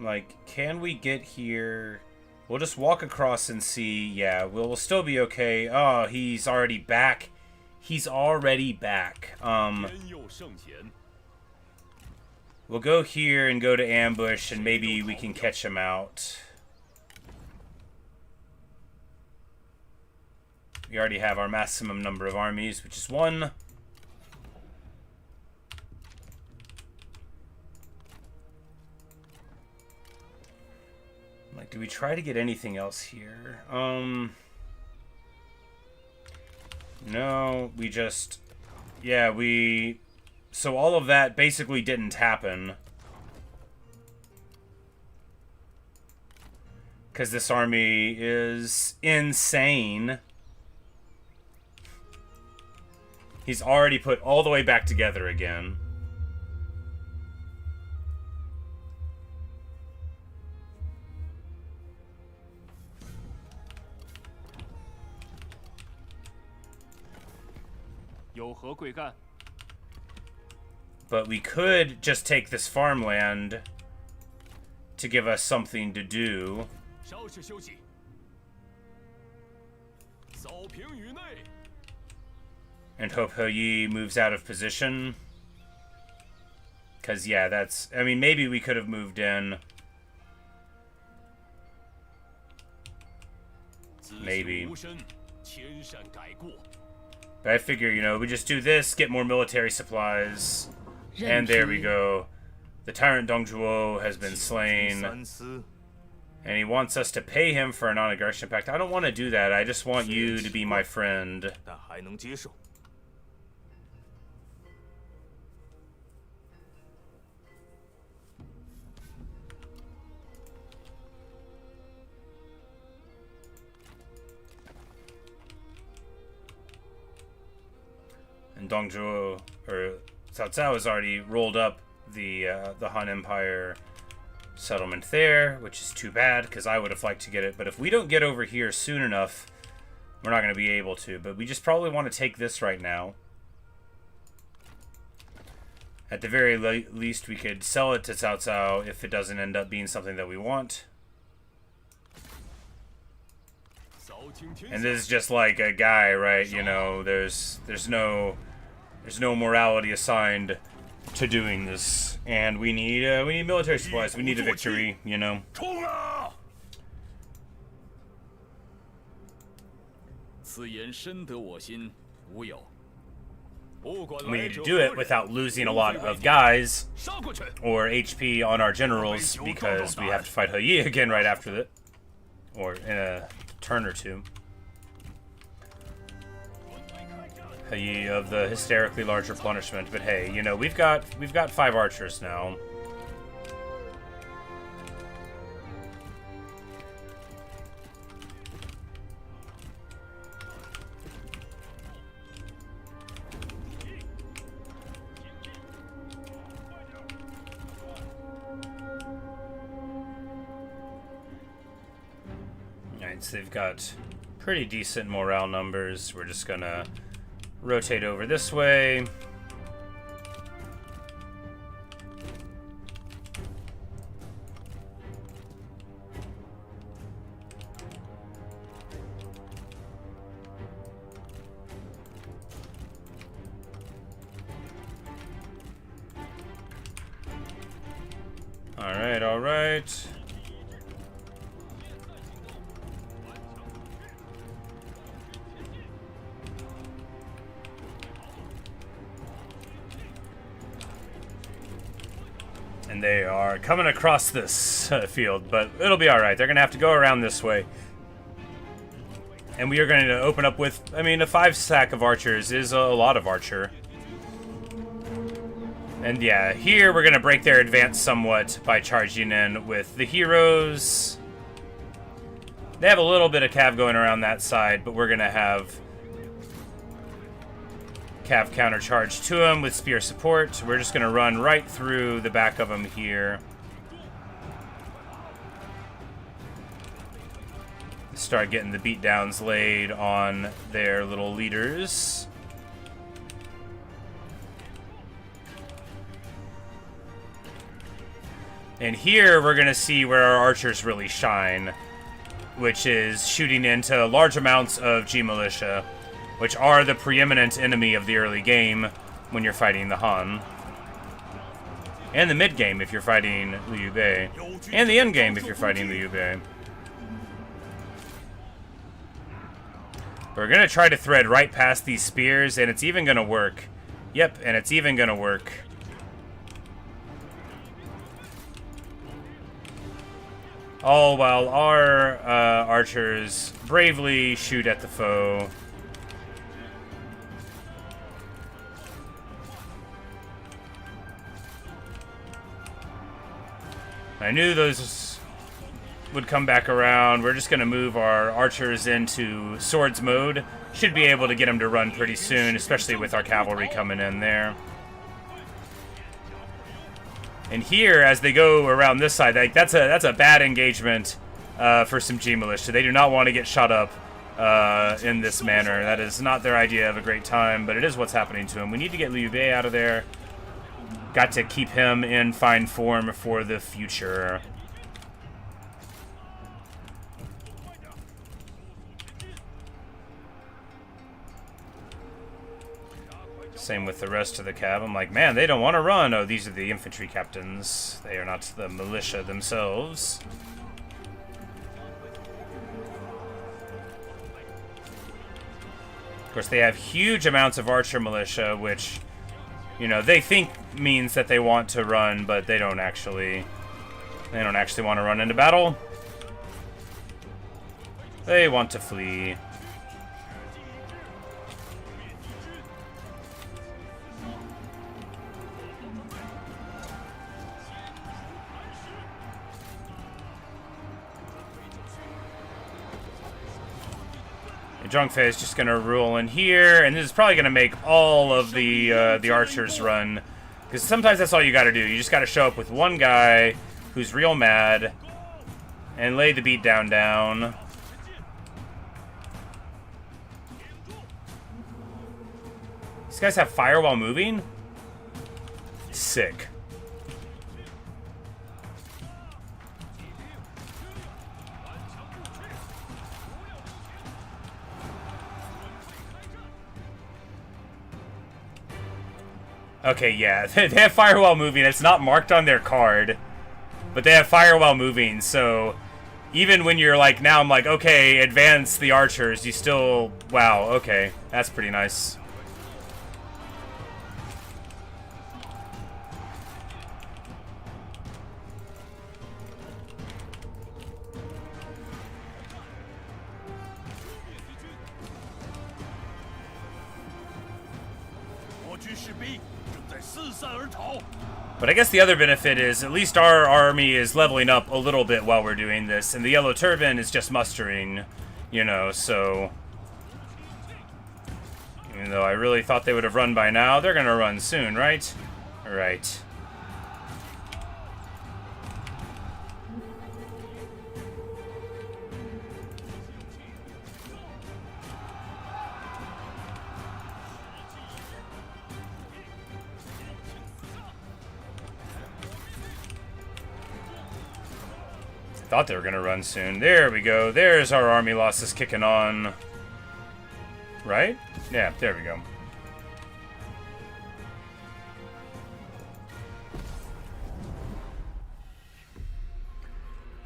Like, can we get here? We'll just walk across and see. Yeah, we'll still be okay. Oh, he's already back. He's already back. We'll go here and go to ambush, and maybe we can catch him out. We already have our maximum number of armies, which is 1. Like, do we try to get anything else here? No, we just... Yeah, we... So all of that basically didn't happen. Because this army is insane. He's already put all the way back together again. But we could just take this farmland to give us something to do. And hope He Yi moves out of position. Because, yeah, that's... I mean, maybe we could have moved in. Maybe. But I figure, you know, we just do this, get more military supplies, and there we go. The tyrant Dong Zhuo has been slain, and he wants us to pay him for a non-aggression pact. I don't want to do that. I just want you to be my friend. And Dong Zhuo, or Cao Cao, has already rolled up the Han Empire settlement there, which is too bad, because I would have liked to get it. But if we don't get over here soon enough, we're not going to be able to. But we just probably want to take this right now. At the very least, we could sell it to Cao Cao if it doesn't end up being something that we want. And this is just like a guy, right? You know, there's no There's no morality assigned to doing this, and we need military supplies. We need a victory, you know. 冲啊！此言深得我心，无有。不管 We 来 need 者 to do 何 it 人， without losing a 无 lot 非为 of 敌 guys 杀过去！ or HP on our generals because we have to fight He again right after that, or in a turn or two. He of the hysterically large replenishment, but hey, you know, we've got 5 archers now. Alright, so they've got pretty decent morale numbers. We're just gonna rotate over this way. Alright, alright. And they are coming across this field, but it'll be alright. They're going to have to go around this way. And we are going to open up with, I mean, a 5 stack of archers is a lot of archer. And yeah, here we're going to break their advance somewhat by charging in with the heroes. They have a little bit of cav going around that side, but we're going to have cav countercharge to him with spear support. We're just going to run right through the back of him here. Start getting the beatdowns laid on their little leaders. And here we're going to see where our archers really shine, which is shooting into large amounts of G militia, which are the preeminent enemy of the early game when you're fighting the Han. And the mid game if you're fighting Liu Bei. And the end game if you're fighting Liu Bei. We're going to try to thread right past these spears, and it's even going to work. Yep, and it's even going to work. All while our archers bravely shoot at the foe. I knew those would come back around. We're just going to move our archers into swords mode. Should be able to get them to run pretty soon, especially with our cavalry coming in there. And here, as they go around this side, like that's a bad engagement for some G militia. They do not want to get shot up in this manner. That is not their idea of a great time, but it is what's happening to him. We need to get Liu Bei out of there. Got to keep him in fine form for the future. Same with the rest of the cav. I'm like, man, they don't want to run. Oh, these are the infantry captains. They are not the militia themselves. Of course, they have huge amounts of archer militia, which, you know, they think means that they want to run, but they don't actually want to run into battle. They want to flee. Zhang Fei is just going to roll in here, and this is probably going to make all of the archers run, because sometimes that's all you got to do. You just got to show up with one guy who's real mad and lay the beat down. These guys have fire while moving? Sick. Okay, yeah, they have fire while moving. It's not marked on their card, but they have fire while moving, so even when you're like, now I'm like, okay, advance the archers, you still, wow, okay, that's pretty nice. But I guess the other benefit is at least our army is leveling up a little bit while we're doing this, and the Yellow Turban is just mustering, you know, so... Even though I really thought they would have run by now, they're gonna run soon, right? Right. Thought they were gonna run soon. There we go. There's our army losses kicking on. Right? Yeah, there we go.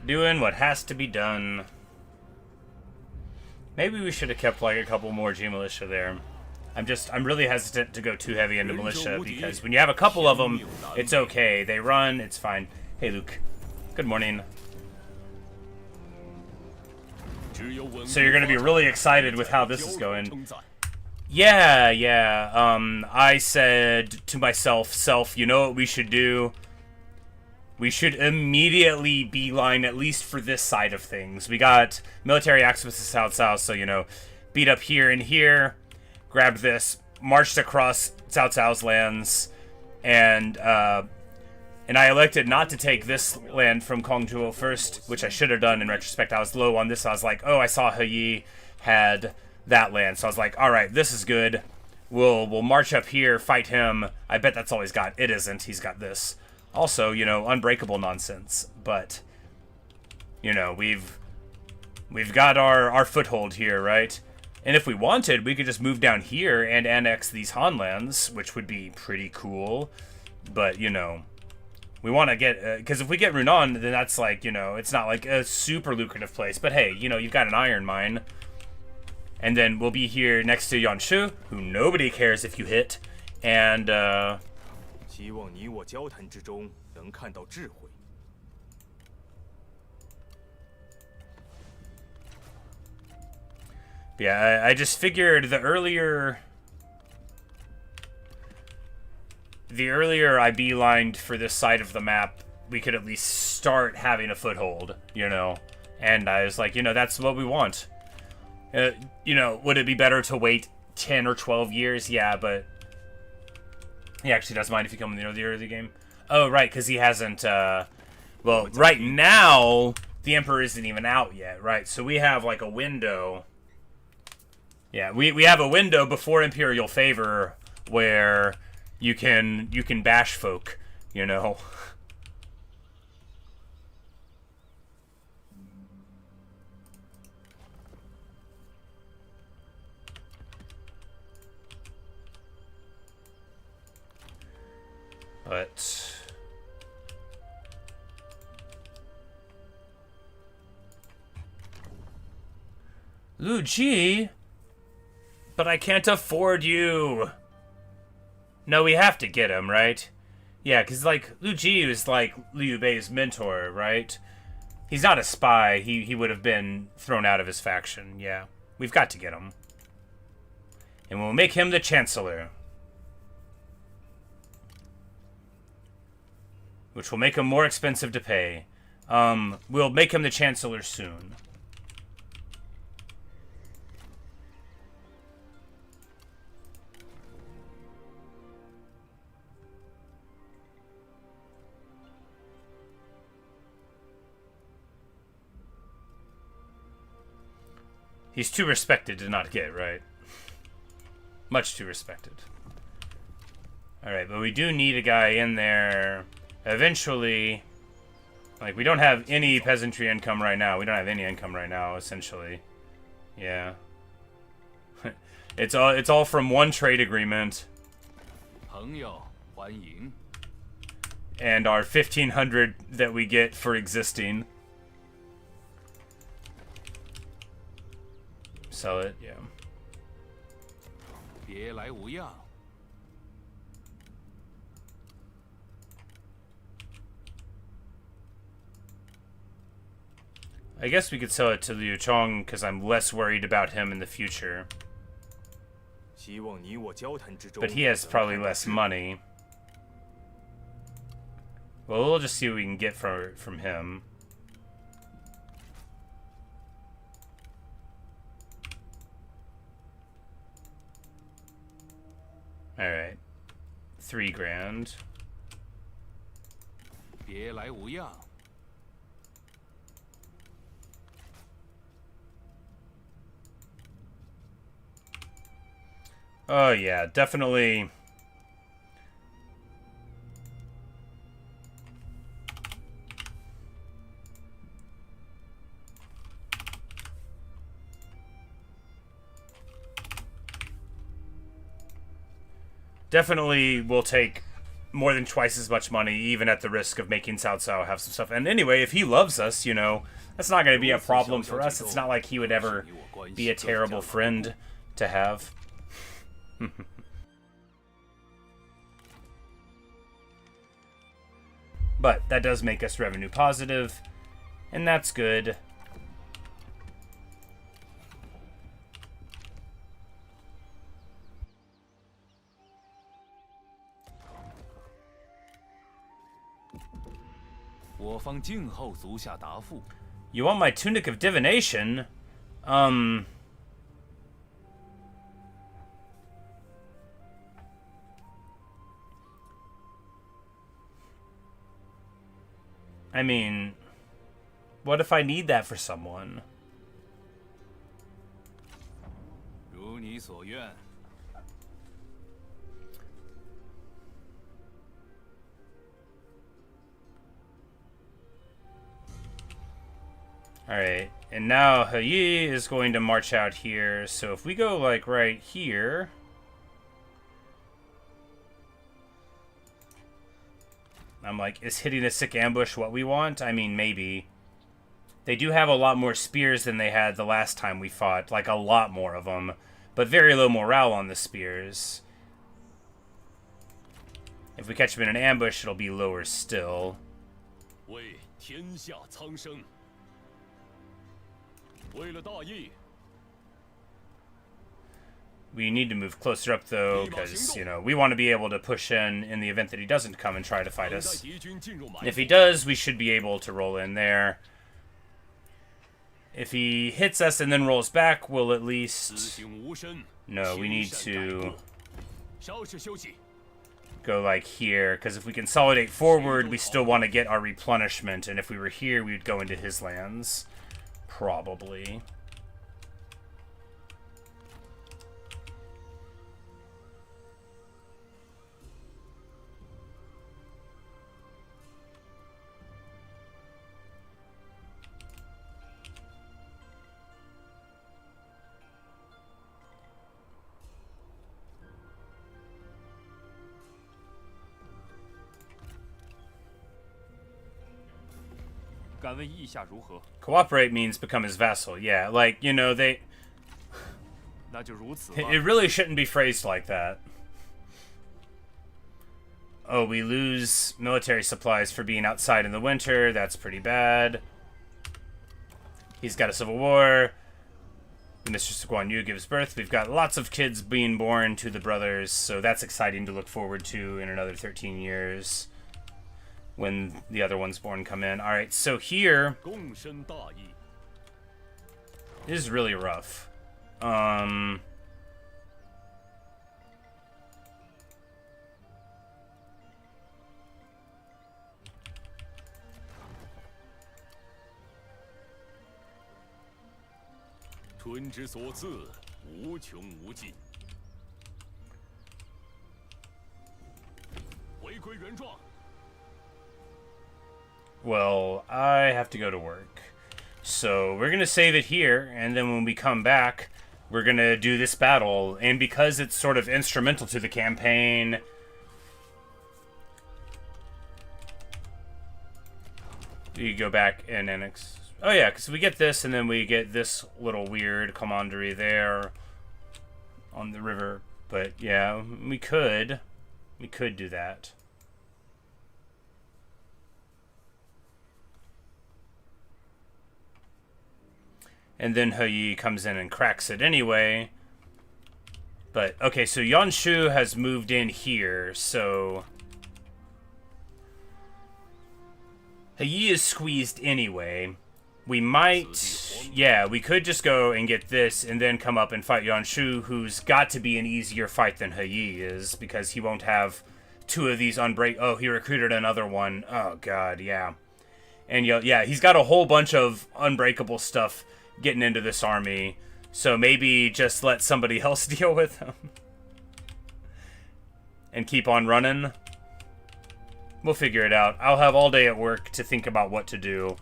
Doing what has to be done. Maybe we should have kept like a couple more G militia there. I'm really hesitant to go too heavy into militia because when you have a couple of them, it's okay. They run, it's fine. Hey Luke, good morning. So you're gonna be really excited with how this is going. Yeah. I said to myself, you know what we should do? We should immediately beeline, at least for this side of things. We got military access to South, so, you know, beat up here and here, grabbed this, marched across South's lands, and I elected not to take this land from Kongzhuo first, which I should have done in retrospect. I was low on this. I was like, oh, I saw He Yi had that land. So I was like, all right, this is good. We'll march up here, fight him. I bet that's all he's got. It isn't. He's got this. Also, you know, unbreakable nonsense. But, you know, we've got our foothold here, right? And if we wanted, we could just move down here and annex these Han lands, which would be pretty cool. But, you know... We want to get, because if we get Runan, then that's like, you know, it's not like a super lucrative place. But hey, you know, you've got an iron mine. And then we'll be here next to Yanshu, who nobody cares if you hit. And, yeah, I just figured the earlier I beelined for this side of the map, we could at least start having a foothold, you know? And I was like, you know, that's what we want. You know, would it be better to wait 10 or 12 years? Yeah, but he actually doesn't mind if you come in the early game. Oh, right, because he hasn't, well, right now, the Emperor isn't even out yet, right? So we have, like, a window. Yeah, we have a window before Imperial Favor where... You can bash folk, you know. But Lu Ji, but I can't afford you. No, we have to get him, right? Yeah, because, like, Lu Ji is, like, Liu Bei's mentor, right? He's not a spy. He would have been thrown out of his faction, yeah. We've got to get him. And we'll make him the Chancellor. Which will make him more expensive to pay. We'll make him the Chancellor soon. He's too respected to not get, right? Much too respected. Alright, but we do need a guy in there eventually. Like, we don't have any peasantry income right now. We don't have any income right now, essentially. Yeah. It's all from one trade agreement. 欢迎。 And our 1,500 that we get for existing. Sell it, yeah. 别来无恙。 I guess we could sell it to Liu Chong because I'm less worried about him in the future. 希望你我交谈之中 But he has probably less money. Well, we'll just see what we can get from him. Alright. 3 grand. 别来无恙。 Oh yeah, definitely. Definitely will take more than twice as much money, even at the risk of making Cao Cao have some stuff. And anyway, if he loves us, you know, that's not going to be a problem for us. It's not like he would ever be a terrible friend to have. But that does make us revenue positive, and that's good. You want my Tunic of Divination? I mean, what if I need that for someone? 如你所愿。 Alright, and now He is going to march out here, so if we go, like, right here... I'm like, is hitting a sick ambush what we want? I mean, maybe. They do have a lot more spears than they had the last time we fought, like, a lot more of them, but very low morale on the spears. If we catch them in an ambush, it'll be lower still. 为天下苍生，为了大义。 We need to move closer up, though, because, you know, we want to be able to push in the event that he doesn't come and try to fight us. If he does, we should be able to roll in there. If he hits us and then rolls back, we'll at least... No, we need to go, like, here, because if we consolidate forward, we still want to get our replenishment, and if we were here, we would go into his lands. Probably. Cooperate means become his vassal. Yeah, like, you know, they... It really shouldn't be phrased like that. Oh, we lose military supplies for being outside in the winter. That's pretty bad. He's got a civil war. The Mistress of Guan Yu gives birth. We've got lots of kids being born to the brothers, so that's exciting to look forward to in another 13 years. When the other ones born come in. Alright, so here... This is really rough. Well, I have to go to work. So we're going to save it here, and then when we come back, we're going to do this battle. And because it's sort of instrumental to the campaign, Do you go back and annex? Oh yeah, because we get this, and then we get this little weird commandery there on the river. But yeah, we could do that. And then He comes in and cracks it anyway. But, okay, so Yanshu has moved in here, so... He is squeezed anyway. We might... Yeah, we could just go and get this and then come up and fight Yanshu, who's got to be an easier fight than He is, because he won't have two of these unbreak... Oh, he recruited another one. Oh, God, yeah. And, yeah, he's got a whole bunch of unbreakable stuff getting into this army. So maybe just let somebody else deal with him. And keep on running. We'll figure it out. I'll have all day at work to think about what to do.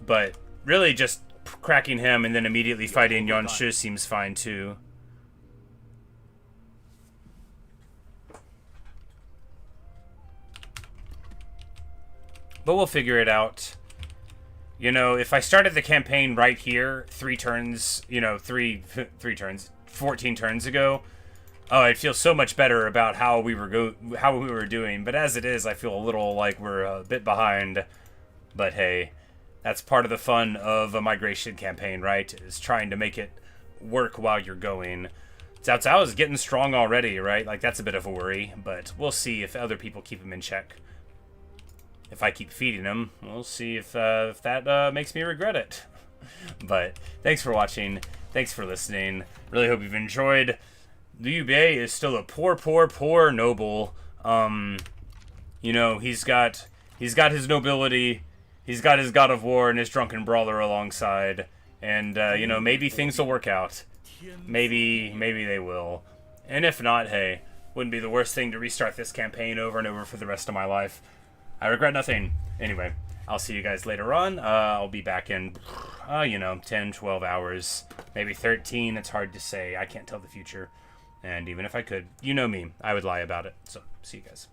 But really just cracking him and then immediately fighting Yanshu seems fine too. But we'll figure it out. You know, if I started the campaign right here, 3 turns, you know, 14 turns ago, oh, I'd feel so much better about how we were doing. But as it is, I feel a little like we're a bit behind. But hey, that's part of the fun of a migration campaign, right? Is trying to make it work while you're going. Cao Cao is getting strong already, right? Like, that's a bit of a worry. But we'll see if other people keep him in check. If I keep feeding him, we'll see if that makes me regret it. But thanks for watching. Thanks for listening. Really hope you've enjoyed. Liu Bei is still a poor noble. You know, he's got his nobility. He's got his God of War and his drunken brawler alongside. And, you know, maybe things will work out. Maybe they will. And if not, hey, wouldn't be the worst thing to restart this campaign over and over for the rest of my life. I regret nothing. Anyway, I'll see you guys later on. I'll be back in, you know, 10, 12 hours. Maybe 13. It's hard to say. I can't tell the future. And even if I could, you know me. I would lie about it. So, see you guys.